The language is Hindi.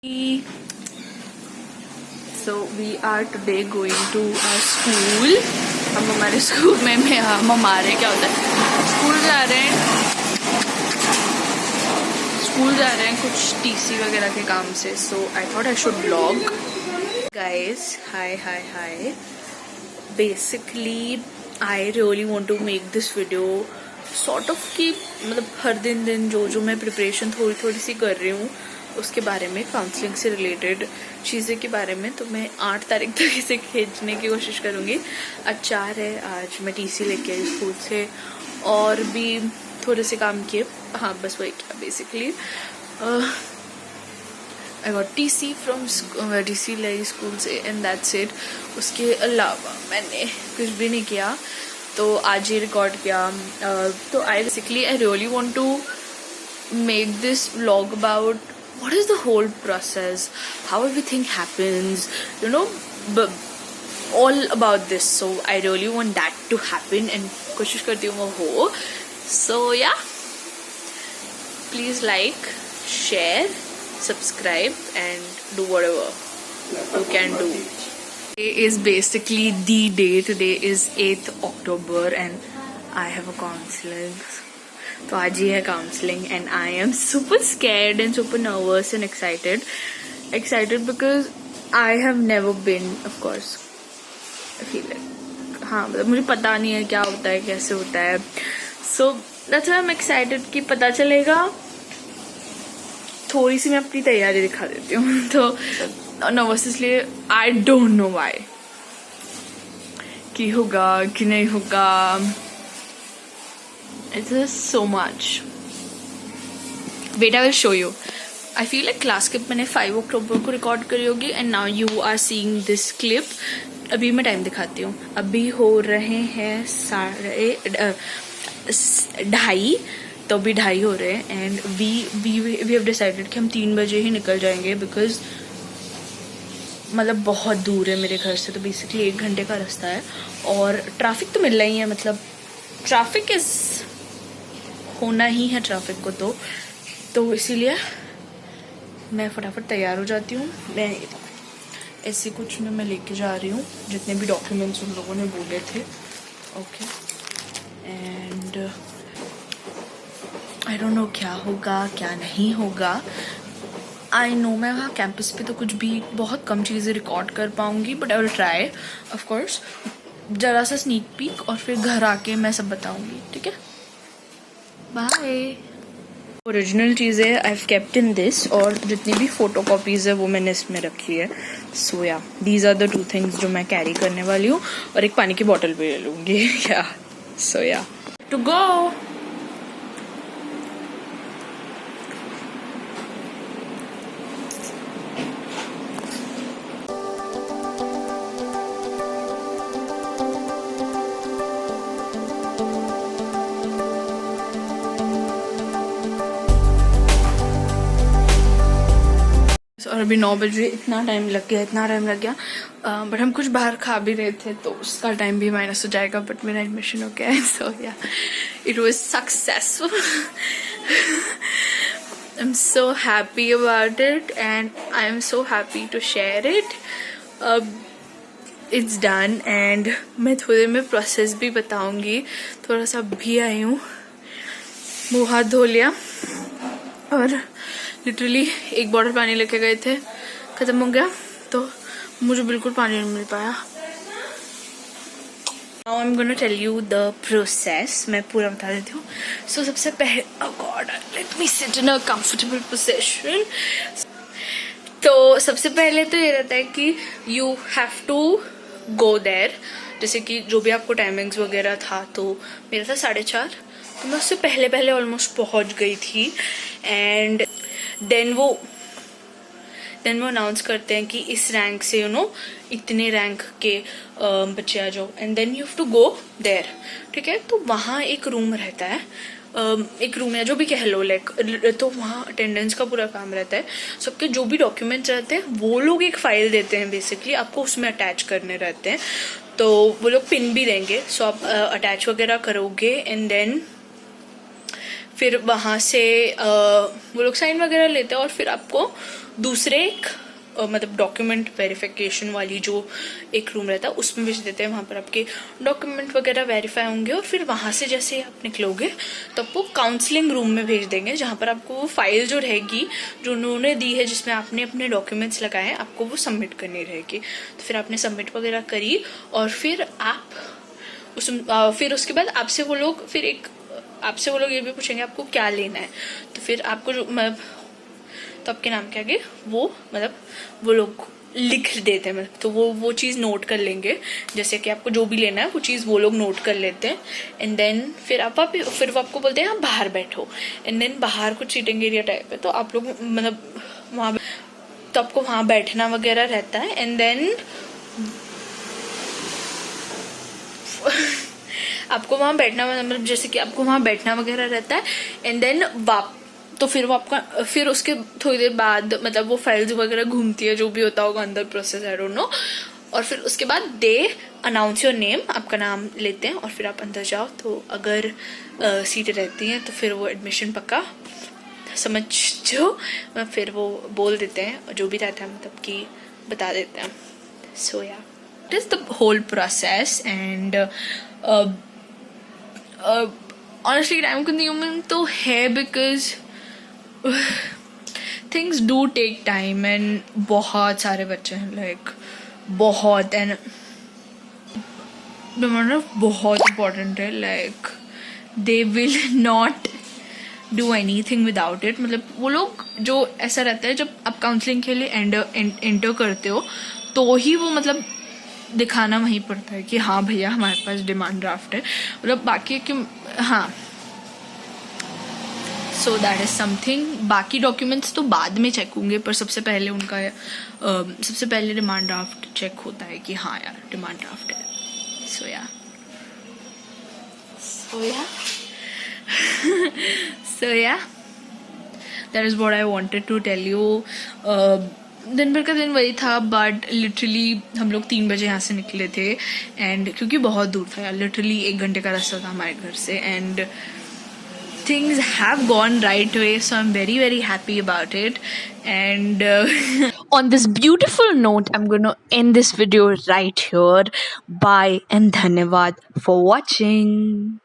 So we are today going to our school. हम हमारे स्कूल में हम हमारे क्या होता है, स्कूल जा रहे हैं कुछ टीसी वगैरह के काम से. So I thought I should vlog. Guys, hi. Basically, I really want to make this video sort of कि मतलब हर दिन जो मैं प्रिपरेशन थोड़ी सी कर रही हूँ उसके बारे में, काउंसलिंग से रिलेटेड चीज़ें के बारे में. तो मैं 8 तारीख तक इसे खींचने की कोशिश करूँगी. आज 4 है, आज मैं टीसी लेके आई स्कूल से और भी थोड़े से काम किए. हाँ बस वही क्या basically I got TC from TC lie school से एंड दैट्स इट. उसके अलावा मैंने कुछ भी नहीं किया. तो आज ही रिकॉर्ड किया. तो I really want to make this vlog about what is the whole process, how everything happens, all about this. So I really want that to happen and कोशिश करती हूँ वो हो. So yeah, please like, share, subscribe and do whatever you can do. Today is basically the day. Today is 8th October and I have a counseling. तो आज ही है counselling and I am super scared and super nervous and excited because I have never been, of course feel it. हाँ मतलब मुझे पता नहीं है क्या होता है, कैसे होता है. So that's why I am excited कि पता चलेगा. थोड़ी सी मैं अपनी तैयारी दिखा देती हूँ. तो नर्वस इसलिए आई डोंट नो व्हाई कि होगा कि नहीं होगा. It is so much. Wait, I will show you. I feel like class clip मैंने 5 अक्टूबर को रिकॉर्ड करी होगी and now you are seeing this clip. अभी मैं टाइम दिखाती हूँ. अभी हो रहे हैं 2:30. तो अभी 2:30 हो रहे हैं and we have decided कि हम 3 बजे ही निकल जाएंगे because मतलब बहुत दूर है मेरे घर से. तो बेसिकली 1 घंटे का रास्ता है और ट्रैफिक तो मिल रही है. मतलब ट्रैफिक होना ही है ट्रैफिक को. तो इसीलिए मैं फटाफट तैयार हो जाती हूँ. मैं ऐसे कुछ में मैं लेके जा रही हूँ जितने भी डॉक्यूमेंट्स उन लोगों ने बोले थे. Okay and I don't know क्या होगा क्या नहीं होगा. आई नो मैं वहाँ कैंपस पे तो कुछ भी बहुत कम चीज़ें रिकॉर्ड कर पाऊँगी but I will try of course. जरा सा स्नीक पीक और फिर घर आके मैं सब बताऊँगी. ठीक है, बाय. ओरिजिनल चीज़ें I have kept in this और जितनी भी फोटो कॉपीज़ है वो मैंने इसमें रखी है. सो या दीज आर द 2 थिंग्स जो मैं कैरी करने वाली हूँ और एक पानी की बॉटल भी ले लूँगी. या सो या टू गो. और अभी 9 बजे. इतना टाइम लग गया बट हम कुछ बाहर खा भी रहे थे तो उसका टाइम भी माइनस हो जाएगा. बट मेरा एडमिशन हो गया है. So yeah it was successful. I am so happy about it and I am so happy to share it. It's done and मैं थोड़ी देर में प्रोसेस भी बताऊंगी. थोड़ा सा भी आई हूँ, मुँह हाथ धो लिया और लिटरली 1 बॉटल पानी लेके गए थे, खत्म हो गया तो मुझे बिल्कुल पानी नहीं मिल पाया. Now I am gonna tell you the process. मैं पूरा बता देती हूँ. सो सबसे पहले God let me sit in a comfortable position. तो सबसे पहले तो ये रहता है कि you have to go there. जैसे कि जो भी आपको टाइमिंग्स वगैरह था तो मेरा था 4:30. तो मैं उससे पहले ऑलमोस्ट पहुँच गई थी. एंड देन वो अनाउंस करते हैं कि इस रैंक से इतने रैंक के बच्चे आ जाओ and then you have to go there. ठीक है, तो वहाँ एक रूम रहता है, एक रूम या जो भी कह लो लाइक. तो वहाँ अटेंडेंस का पूरा काम रहता है. सबके जो भी डॉक्यूमेंट्स रहते हैं वो लोग एक फाइल देते हैं बेसिकली, आपको उसमें अटैच करने रहते हैं. तो वो लोग पिन भी देंगे. सो आप अटैच वगैरह करोगे एंड देन फिर वहाँ से वो लोग साइन वगैरह लेते हैं और फिर आपको दूसरे एक मतलब डॉक्यूमेंट वेरिफिकेशन वाली जो एक रूम रहता है उसमें भेज देते हैं। वहाँ पर आपके डॉक्यूमेंट वगैरह वेरीफाई होंगे और फिर वहाँ से जैसे आप निकलोगे तो आपको काउंसलिंग रूम में भेज देंगे, जहाँ पर आपको वो फाइल जो रहेगी जो उन्होंने दी है जिसमें आपने अपने डॉक्यूमेंट्स लगाए हैं, आपको वो सबमिट करनी रहेगी। तो फिर आपने सबमिट वगैरह करी और फिर आप फिर उसके बाद आपसे वो लोग ये भी पूछेंगे आपको क्या लेना है। तो फिर आपको जो तो आपके नाम के आगे वो लोग लिख देते हैं, मतलब तो वो चीज़ नोट कर लेंगे, जैसे कि आपको जो भी लेना है वो चीज़ वो लोग नोट कर लेते हैं। एंड देन फिर वो आपको बोलते हैं आप बाहर बैठो। एंड देन बाहर कुछ सीटिंग एरिया टाइप है, तो आप लोग वहाँ तो आपको वहाँ बैठना वगैरह रहता है। एंड देन आपको वहाँ बैठना मतलब जैसे कि आपको वहाँ बैठना वगैरह रहता है। एंड देन तो फिर वो आपका फिर उसके थोड़ी देर बाद मतलब वो फाइल्स वगैरह घूमती है, जो भी होता होगा अंदर प्रोसेस, आई डोंट नो। और फिर उसके बाद दे अनाउंस योर नेम, आपका नाम लेते हैं और फिर आप अंदर जाओ। तो अगर सीटें रहती हैं तो फिर वो एडमिशन पक्का समझ जो फिर वो बोल देते हैं, जो भी रहता है मतलब कि बता देते हैं। So yeah it is the whole process. And honestly time consuming तो है, because things do take time and बहुत सारे बच्चे हैं लाइक बहुत, एंड बहुत इम्पोर्टेंट है, like they will not do any thing without it. मतलब वो लोग जो ऐसा रहता है जब आप काउंसलिंग के लिए एंटर करते हो तो ही वो मतलब दिखाना वहीं पड़ता है कि हाँ भैया हमारे पास डिमांड ड्राफ्ट है, मतलब बाकी कि हाँ। So that is something. बाकी डॉक्यूमेंट्स तो बाद में चेक होंगे, पर सबसे पहले उनका सबसे पहले डिमांड ड्राफ्ट चेक होता है कि हाँ यार डिमांड ड्राफ्ट है। So yeah that is what I wanted to tell you. दिन भर का दिन वही था, बट लिटरली हम लोग 3 बजे यहाँ से निकले थे, एंड क्योंकि बहुत दूर था यार, लिटरली 1 घंटे का रास्ता था हमारे घर से, and things have gone right way, so I'm very very happy about it. And on this beautiful note, I'm going to end this video right here. Bye and dhanyavad for watching.